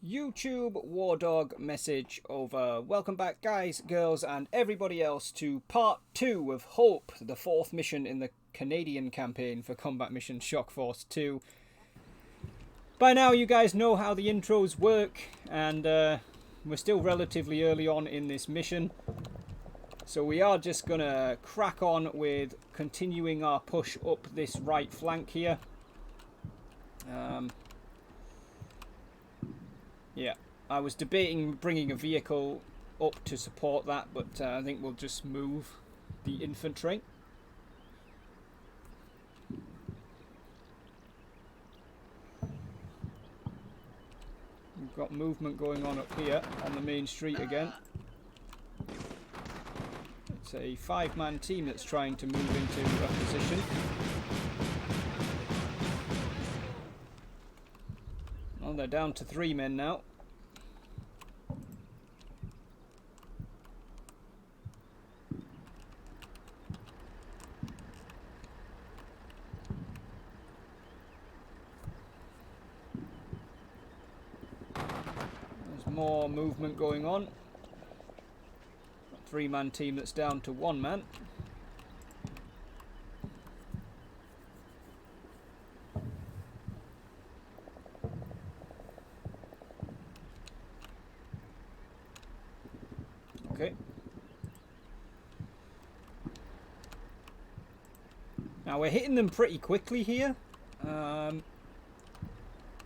YouTube War Dog message over. Welcome back, guys, girls, and everybody else to part 2 of Hope, the 4th mission in the Canadian campaign for Combat Mission Shock Force 2. By now, you guys know how the intros work, and we're still relatively early on in this mission. So we are just going to crack on with continuing our push up this right flank here. Yeah, I was debating bringing a vehicle up to support that, but I think we'll just move the infantry. We've got movement going on up here on the main street again. It's a 5-man team that's trying to move into a position. Well, they're down to 3 men now. There's more movement going on. 3-man team that's down to 1 man. Okay. Now we're hitting them pretty quickly here, but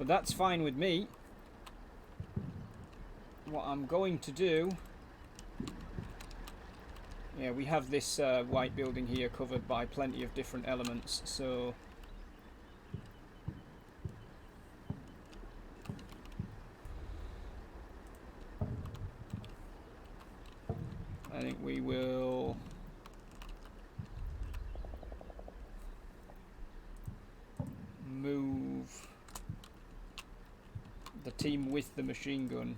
that's fine with me. What I'm going to do, yeah, we have this white building here covered by plenty of different elements, so I think we will move the team with the machine gun,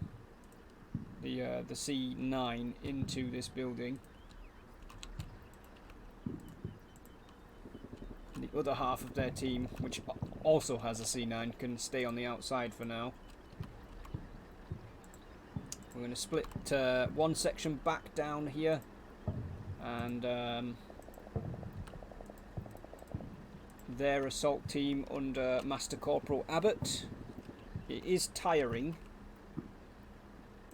the C9, into this building. The other half of their team, which also has a C9, can stay on the outside for now. We're going to split one section back down here, and their assault team under Master Corporal Abbott. It is tiring,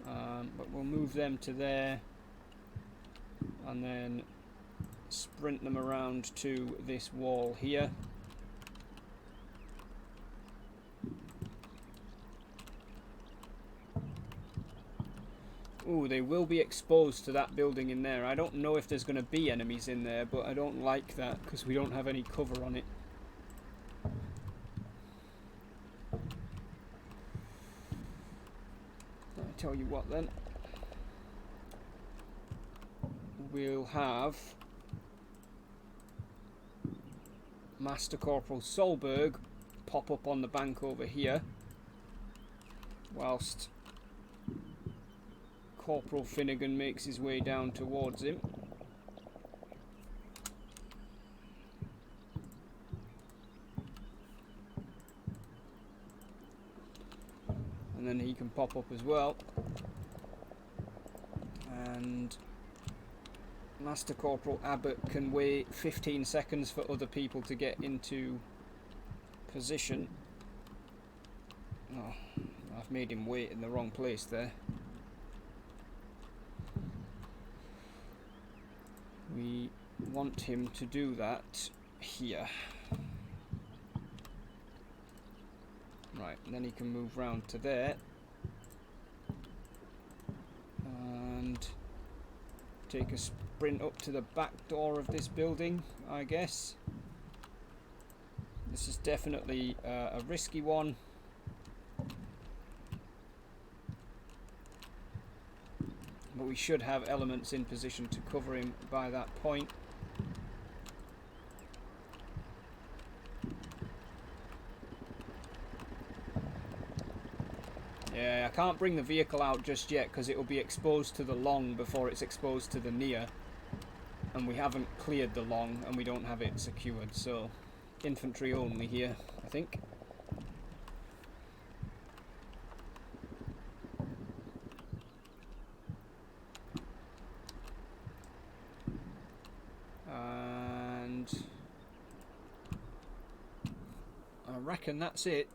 but we'll move them to there, and then sprint them around to this wall here. Ooh, they will be exposed to that building in there. I don't know if there's going to be enemies in there, but I don't like that because we don't have any cover on it. I'll tell you what then. We'll have Master Corporal Solberg pop up on the bank over here, whilst Corporal Finnegan makes his way down towards him. And then he can pop up as well. And Master Corporal Abbott can wait 15 seconds for other people to get into position. Oh, I've made him wait in the wrong place there. We want him to do that here. Right, and then he can move round to there. And take a sprint up to the back door of this building, I guess. This is definitely a risky one. But we should have elements in position to cover him by that point. Yeah, I can't bring the vehicle out just yet because it will be exposed to the long before it's exposed to the near. And we haven't cleared the long and we don't have it secured, so infantry only here, I think. reckon that's it.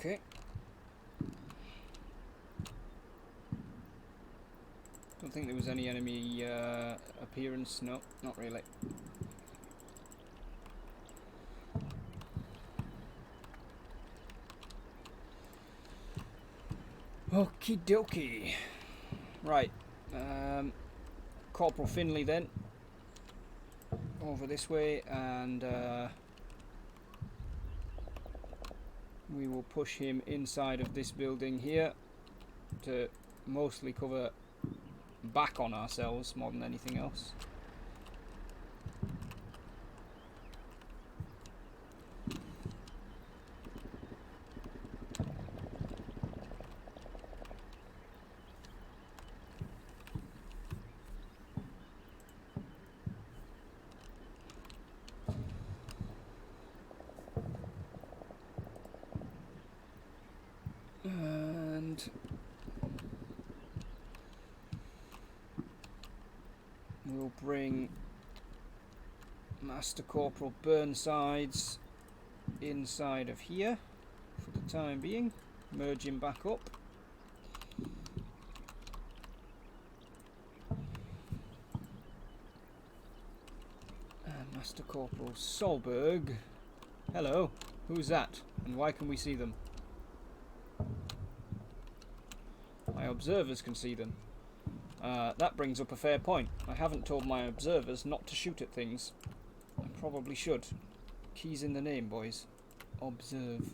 Okay. Don't think there was any enemy appearance. No, not really. Okie dokie. Right. Corporal Finley then. Over this way, and we will push him inside of this building here to mostly cover back on ourselves more than anything else. And we'll bring Master Corporal Burnsides inside of here for the time being. Merge him back up. And Master Corporal Solberg. Hello, who's that? And why can we see them? My observers can see them. That brings up a fair point. I haven't told my observers not to shoot at things. I probably should. Keys in the name, boys. Observe.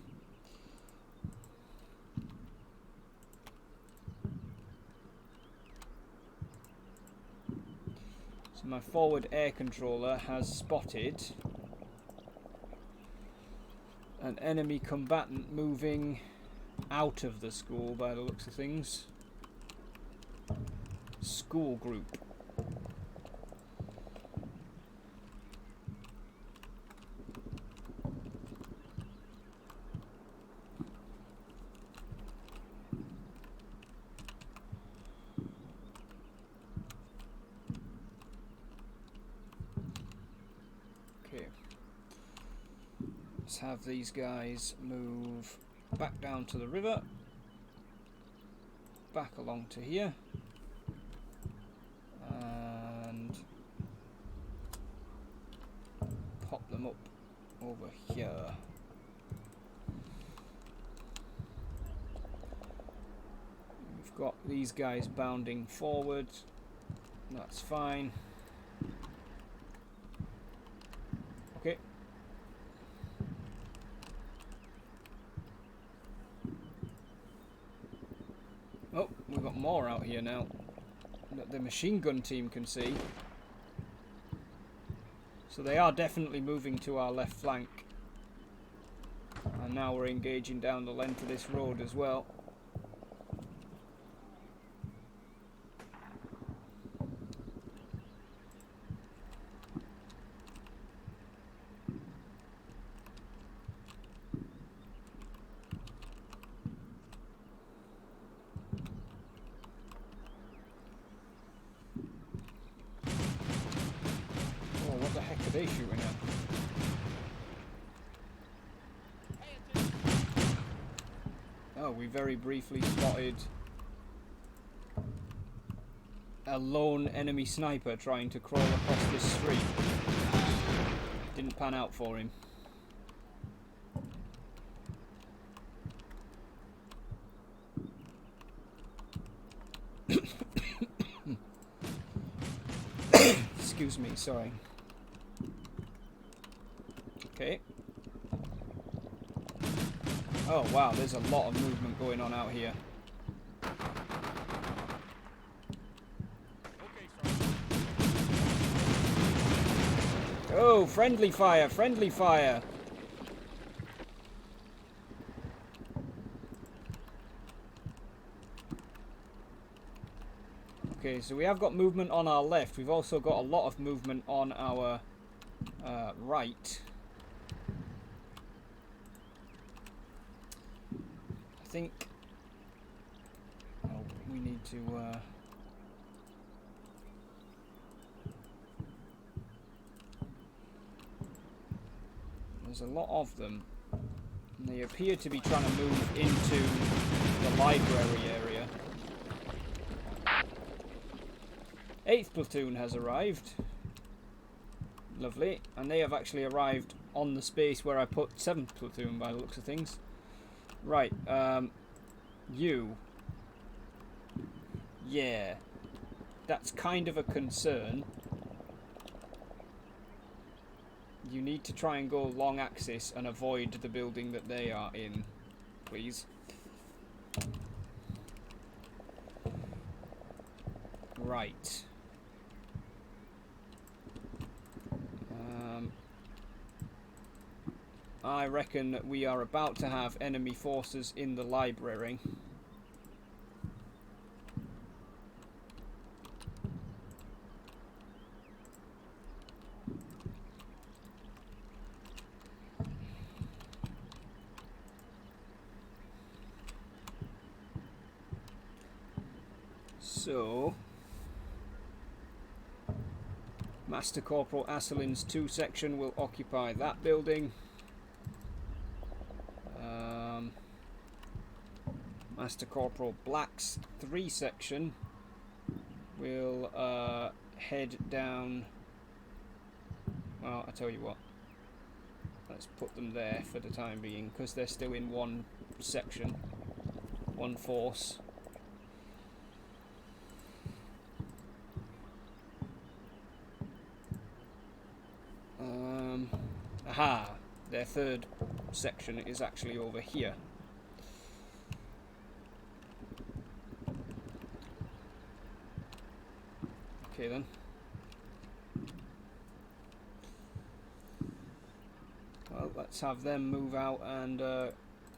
So my forward air controller has spotted an enemy combatant moving out of the school by the looks of things. School group. Okay. Let's have these guys move back down to the river, back along to here, and pop them up over here. We've got these guys bounding forward, that's fine. Okay. Oh, we've got more out here now that the machine gun team can see. So they are definitely moving to our left flank. And now we're engaging down the length of this road as well. They shooting at? Oh, we very briefly spotted a lone enemy sniper trying to crawl across this street. Didn't didn't pan out for him. Excuse me, sorry. Okay. Oh wow, there's a lot of movement going on out here. Oh, friendly fire, friendly fire. Okay, so we have got movement on our left. We've also got a lot of movement on our right. I think we need to there's a lot of them. And they appear to be trying to move into the library area. 8th platoon has arrived. Lovely. And they have actually arrived on the space where I put 7th platoon by the looks of things. Right, you. Yeah. That's kind of a concern. You need to try and go long axis and avoid the building that they are in, please. Right. I reckon that we are about to have enemy forces in the library. So, Master Corporal Asselin's 2 section will occupy that building. Master Corporal Black's 3 section will head down. Well, I tell you what. Let's put them there for the time being, because they're still in one section, one force. Aha! Their 3rd section is actually over here. Okay then. Well, let's have them move out and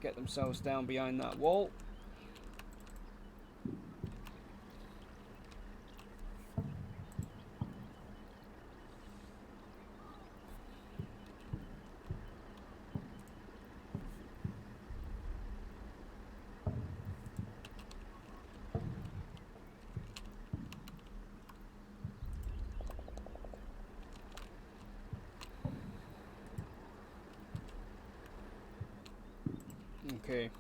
get themselves down behind that wall. Okay.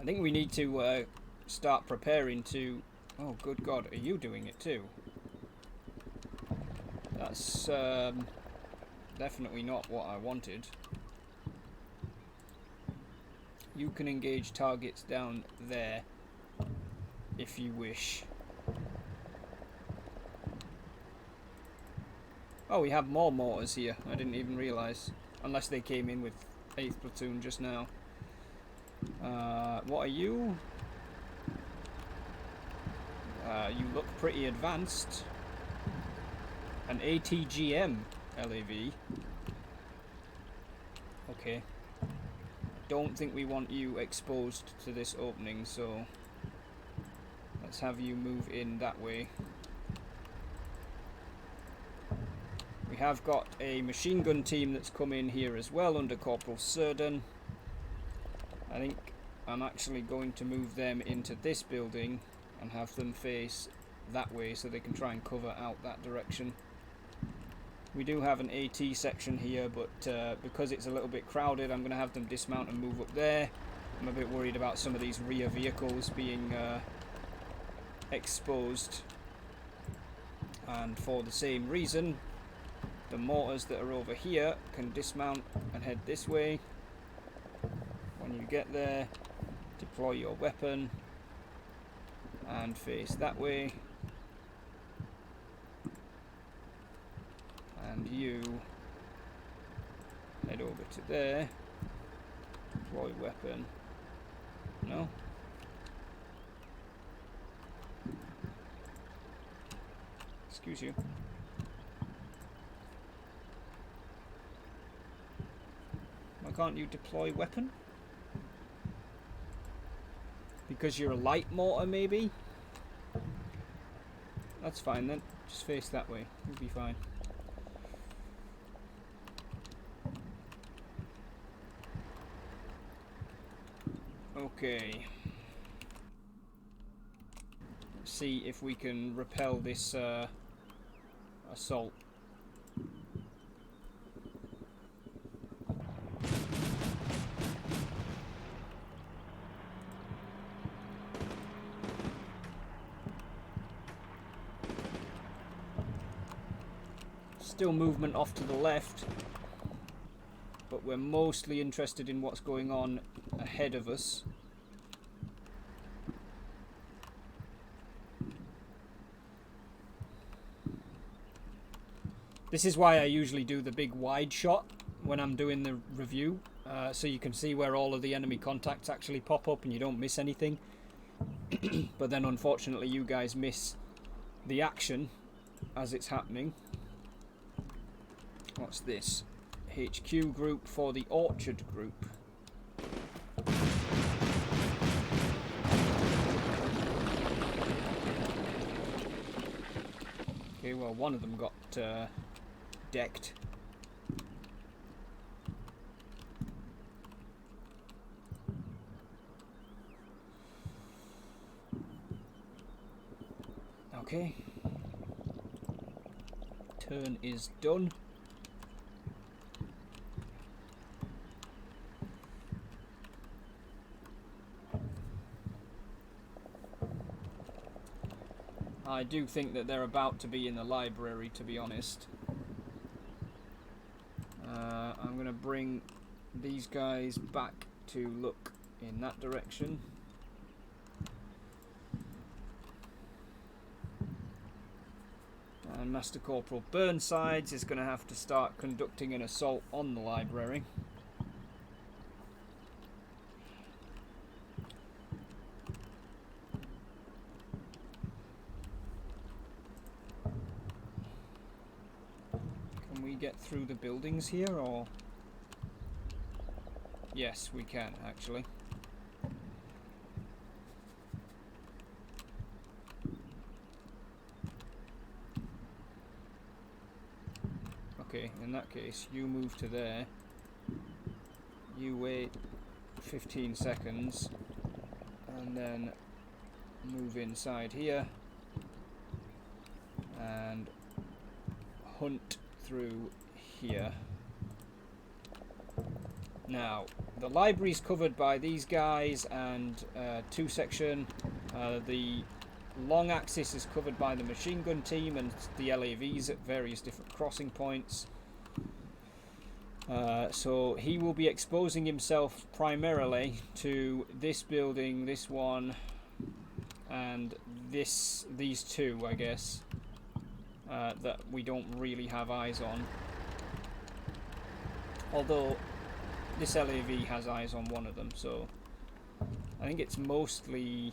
I think we need to start preparing to... Oh, good God, are you doing it too? That's definitely not what I wanted. You can engage targets down there if you wish. Oh, we have more mortars here. I didn't even realise. Unless they came in with 8th platoon just now. What are you? You look pretty advanced. An ATGM LAV. Okay. Don't think we want you exposed to this opening, so let's have you move in that way. We have got a machine gun team that's come in here as well under Corporal Surden. I think I'm actually going to move them into this building and have them face that way so they can try and cover out that direction. We do have an AT section here, but because it's a little bit crowded, I'm going to have them dismount and move up there. I'm a bit worried about some of these rear vehicles being exposed, and for the same reason the mortars that are over here can dismount and head this way. When you get there, deploy your weapon and face that way, and you head over to there, deploy weapon. No? Excuse you. Why can't you deploy weapon? Because you're a light mortar, maybe? That's fine then. Just face that way. You'll be fine. Okay. Let's see if we can repel this assault. Still movement off to the left, but we're mostly interested in what's going on ahead of us. This is why I usually do the big wide shot when I'm doing the review, so you can see where all of the enemy contacts actually pop up and you don't miss anything. But then unfortunately you guys miss the action as it's happening. What's this? HQ group for the Orchard group. Okay, well, one of them got decked. Okay. Turn is done. I do think that they're about to be in the library, to be honest. I'm going to bring these guys back to look in that direction. And Master Corporal Burnsides is going to have to start conducting an assault on the library. Get through the buildings here, or yes, we can actually. Okay, in that case you move to there, you wait 15 seconds and then move inside here and hunt through here. Now, the library's covered by these guys and two section. The long axis is covered by the machine gun team and the LAVs at various different crossing points. So he will be exposing himself primarily to this building, this one, and these two, I guess. That we don't really have eyes on. Although this LAV has eyes on one of them, so I think it's mostly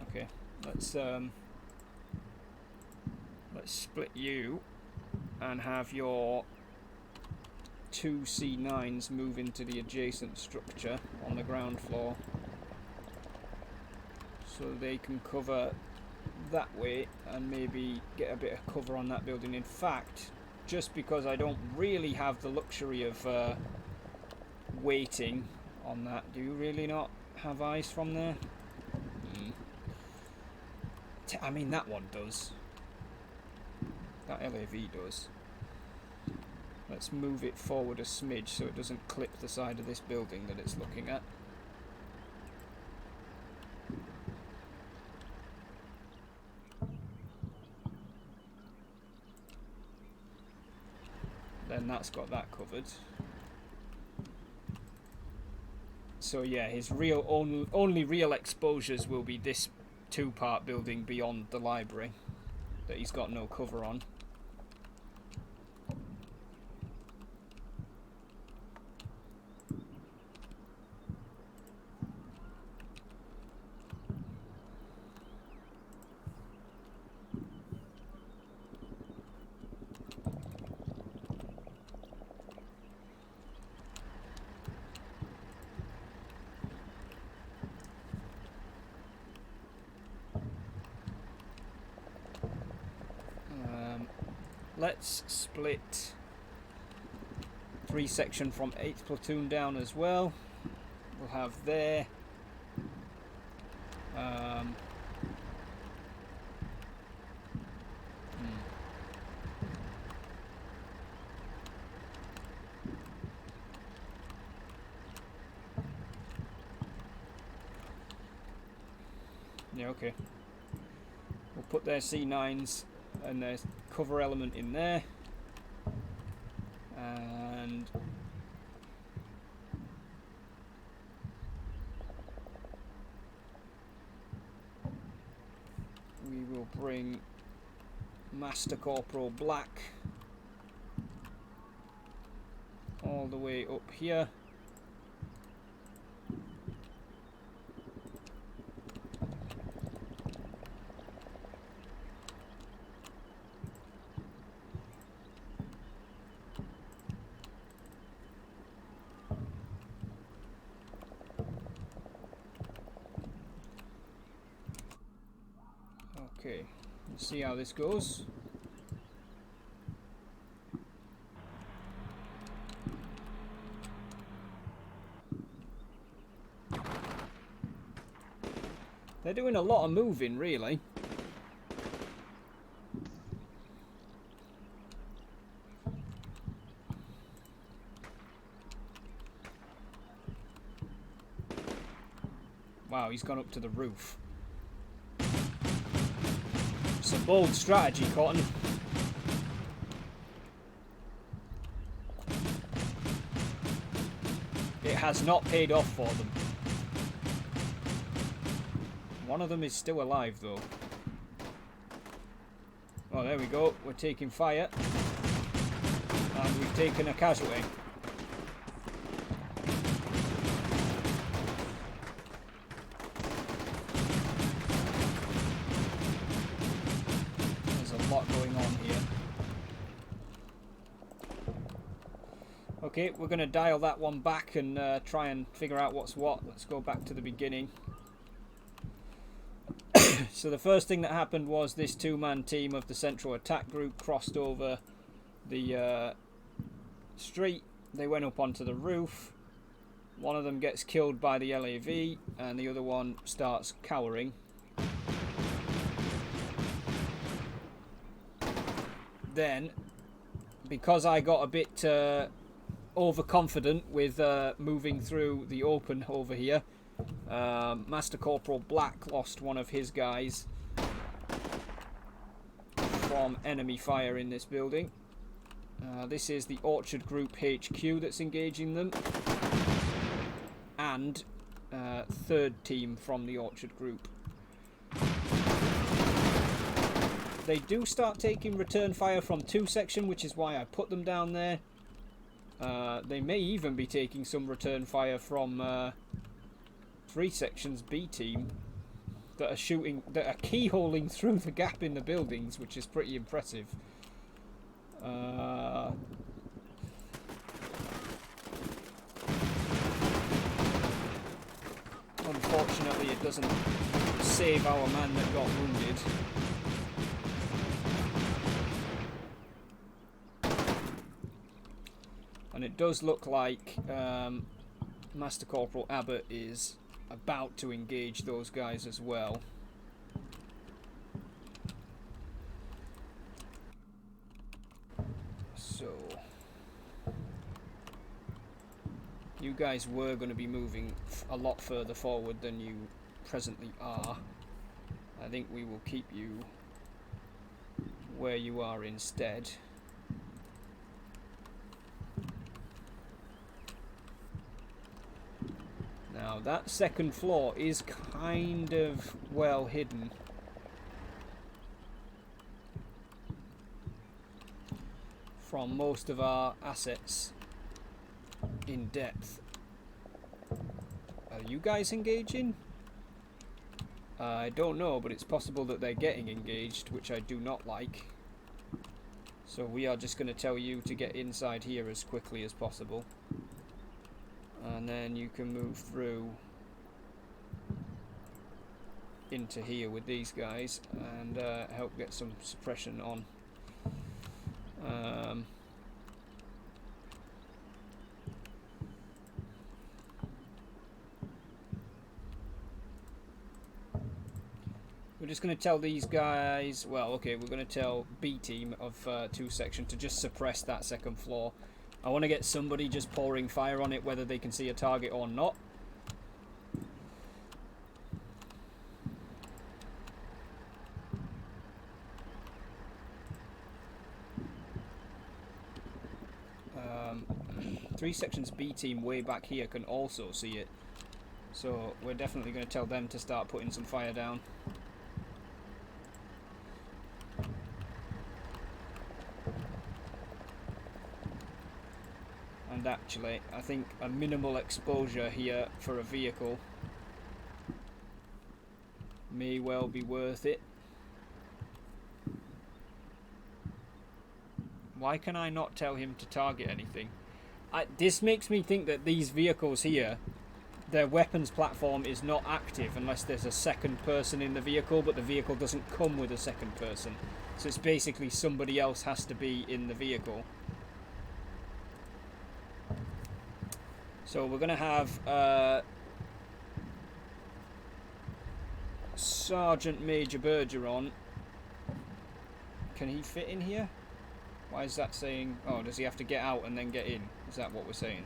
okay. Let's split you and have your two C9s move into the adjacent structure on the ground floor so they can cover that way and maybe get a bit of cover on that building. In fact, just because I don't really have the luxury of waiting on that, do you really not have eyes from there? I mean, that one does. That LAV does. Let's move it forward a smidge so it doesn't clip the side of this building that it's looking at. Then that's got that covered. So yeah, his only real exposures will be this two-part building beyond the library that he's got no cover on. Let's split 3 section from 8th platoon down as well. We'll have there. Yeah, okay. We'll put their C9s and their cover element in there, and we will bring Master Corporal Black all the way up here. Okay, let's see how this goes. They're doing a lot of moving, really. Wow, he's gone up to the roof. It's a bold strategy, Cotton. It has not paid off for them. One of them is still alive, though. Oh, there we go. We're taking fire. And we've taken a casualty. Going on here. Okay, we're going to dial that one back and try and figure out what's what. Let's go back to the beginning. So the first thing that happened was this two-man team of the Central Attack Group crossed over the street. They went up onto the roof. One of them gets killed by the LAV and the other one starts cowering. Then, because I got a bit overconfident with moving through the open over here, Master Corporal Black lost one of his guys from enemy fire in this building. This is the Orchard Group HQ that's engaging them, and third team from the Orchard Group. They do start taking return fire from 2 section, which is why I put them down there. They may even be taking some return fire from 3 sections B team that are keyholing through the gap in the buildings, which is pretty impressive. Unfortunately, it doesn't save our man that got wounded. And it does look like Master Corporal Abbott is about to engage those guys as well. So You guys were going to be moving a lot further forward than you presently are. I think we will keep you where you are instead. Now that second floor is kind of well hidden. From most of our assets in depth. Are you guys engaging? I don't know, but it's possible that they're getting engaged, which I do not like. So we are just going to tell you to get inside here as quickly as possible. And then you can move through into here with these guys and help get some suppression on. We're just going to tell these guys, well, okay, we're going to tell B team of 2 section to just suppress that second floor. I want to get somebody just pouring fire on it, whether they can see a target or not. Three sections B team way back here can also see it. So we're definitely going to tell them to start putting some fire down. And actually, I think a minimal exposure here for a vehicle may well be worth it. Why can I not tell him to target anything? This makes me think that these vehicles here, their weapons platform is not active unless there's a second person in the vehicle, but the vehicle doesn't come with a second person. So it's basically somebody else has to be in the vehicle. So we're going to have Sergeant Major Bergeron. Can he fit in here? Why is that saying... Oh, does he have to get out and then get in? Is that what we're saying?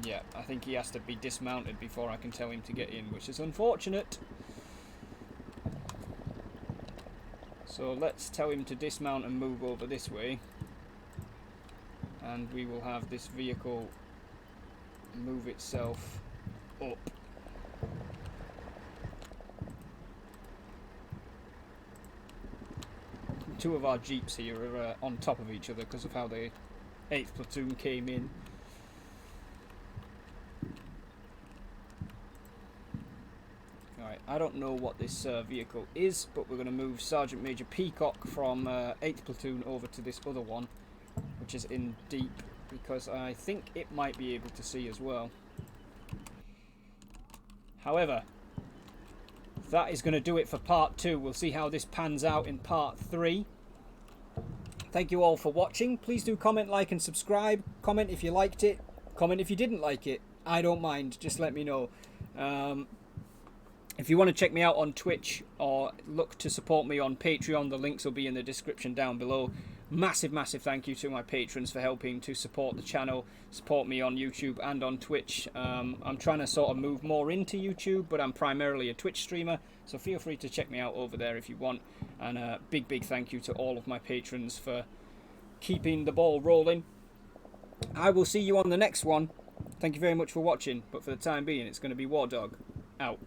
Yeah, I think he has to be dismounted before I can tell him to get in, which is unfortunate. So let's tell him to dismount and move over this way. And we will have this vehicle move itself up. Two of our jeeps here are on top of each other because of how the 8th platoon came in. Alright, I don't know what this vehicle is, but we're going to move Sergeant Major Peacock from 8th platoon over to this other one, which is in deep, because I think it might be able to see as well. However, that is going to do it for part 2. We'll see how this pans out in part 3. Thank you all for watching. Please do comment, like and subscribe. Comment if you liked it. Comment if you didn't like it. I don't mind. Just let me know. If you want to check me out on Twitch or look to support me on Patreon, the links will be in the description down below. Massive thank you to my patrons for helping to support the channel, support me on YouTube and on Twitch. I'm trying to sort of move more into YouTube, but I'm primarily a Twitch streamer, so feel free to check me out over there if you want. And a big thank you to all of my patrons for keeping the ball rolling. I will see you on the next one. Thank you very much for watching, but for the time being, it's going to be War Dog out.